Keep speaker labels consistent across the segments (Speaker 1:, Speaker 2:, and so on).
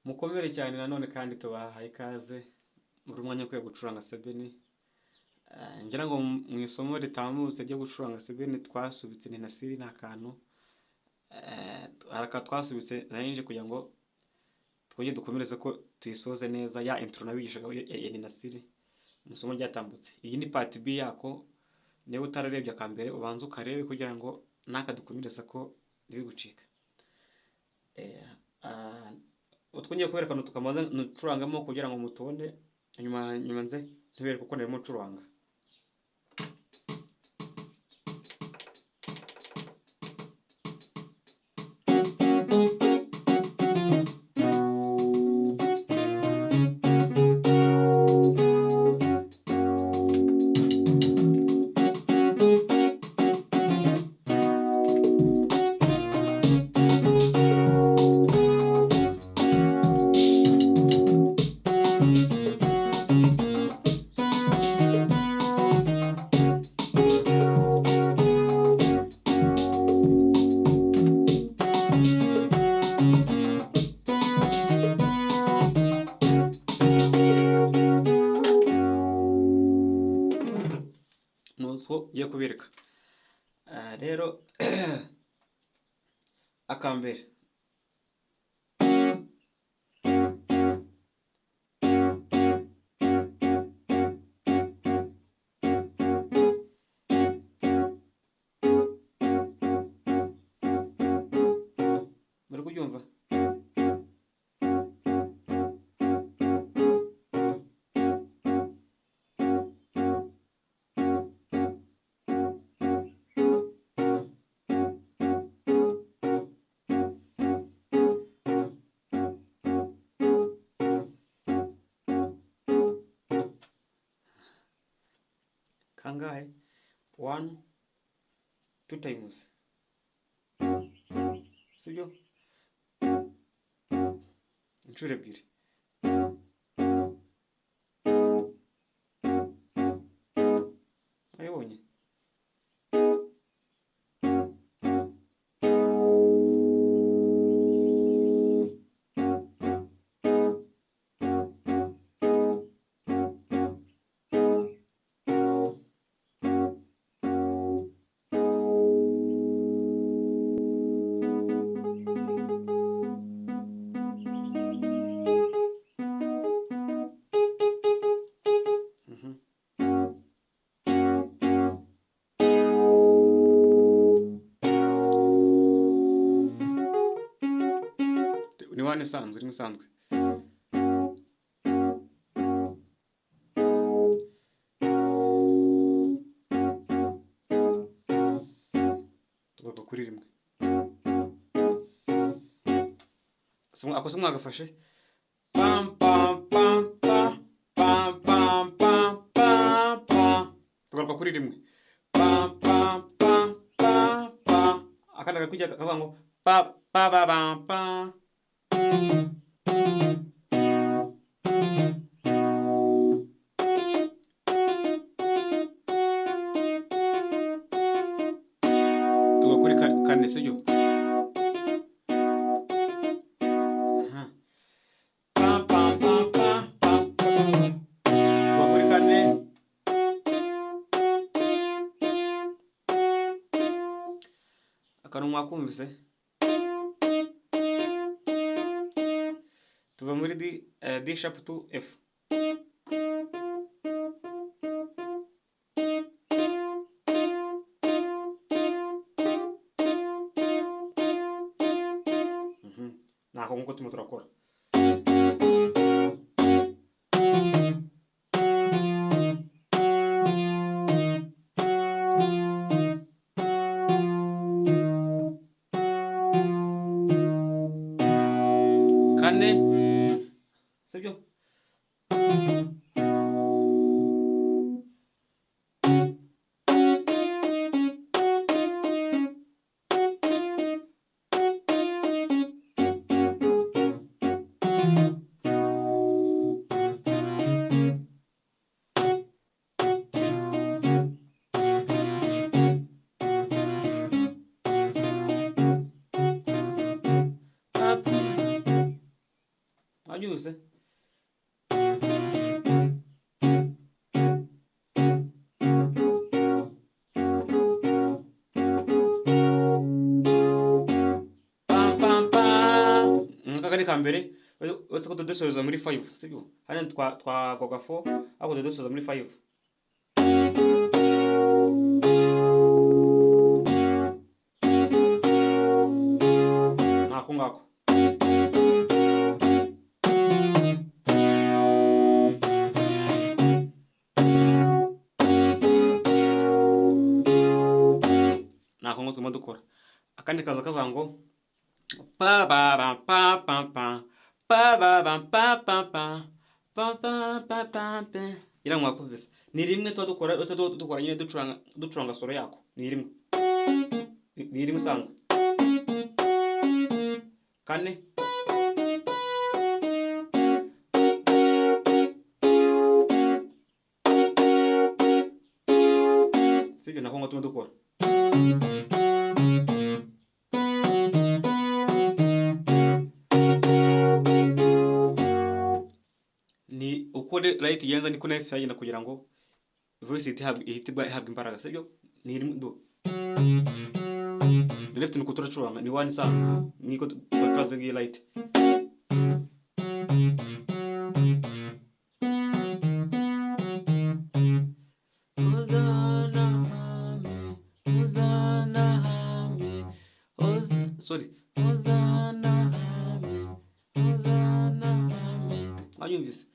Speaker 1: mukomere cyane nanone kandi tubahaye ikaze muri mwanya wo gucuranga sebeni. Ngira ngo mu isomo ritambutse ryo gucuranga sebeni twasubitse ni nasiri nta kantu araka twasubitse narinje kugira ngo twongere dukomereze ko tuyisoze neza ya intro nabigishaga ya ni nasiri mu isomo ryatambutse. Iyi ni part B yako, niba utararebye akambere ubanza ukarebe kugira ngo naka dukomereza ko ntibigucika. Utwongeye kwerekana tukamaze nucurangamo kugira ngo mutone nyuma nze ntibereke uko narimo ncuranga. Ngiye kubereka rero akambere muri kubyumva. Kangahe? 1 2 times, sibyo? Inshuro ebyiri. Ayibonye? Ni wane isanzwe, ni isanzwe. Tugaruka kuri rimwe. Ako se mwagafashe? Pam pam pam pam pam pam pam pam pam. Tugaruka kuri rimwe. Pam pam pam pam pam. Akanda kakujya kavuga ngo pa pa ba ba pa. Tugakuri kane sibyo? Pam pam pam pam pam. Tugakuri kane. Akantu mwakumvise? Tuva muri D sharp to F. Nako nkuko turimo turakora. Kane sibyo? mwabyuse. Akagari ka mbere uretse ko tudusoza muri 5 sibyo, hano twagwaga 4 ariko tudusoza muri 5. Nako ngako nako ngo turimo dukora. Akandi kaza kavuga ngo pa ba ba pa pa pa pa ba ba pa pa pa pa pa pa pa pa. Ira mwakumvise ni rimwe tuba dukora, uretse dukora nyine ducuranga solo yako ni rimwe usanga kane sibyo, nako ngo turimo dukora. Ni uko right yenza niko na yagenda kugira ngo voice ihabwa imbaraga sibyo. Ni rimwe do left niko turacuranga ni 1 sana niko twaze ngiye right. Sorry. Ayumvise.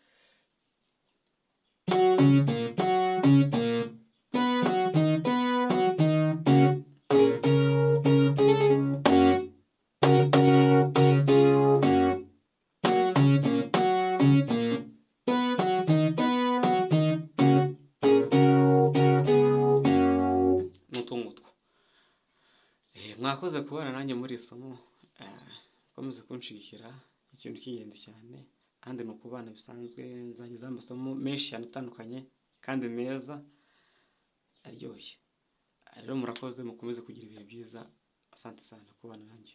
Speaker 1: Mutungutwa. Mwakoze kubana nanjye muri isomo. Komeze kunshigikira, ikintu cy'ingenzi cyane. Kandi no kubana bisanzwe nzagiza amasomo menshi cyane atandukanye kandi meza aryoshye. Rero murakoze, mukomeze kugira ibihe byiza. Asante sana kubana nanjye.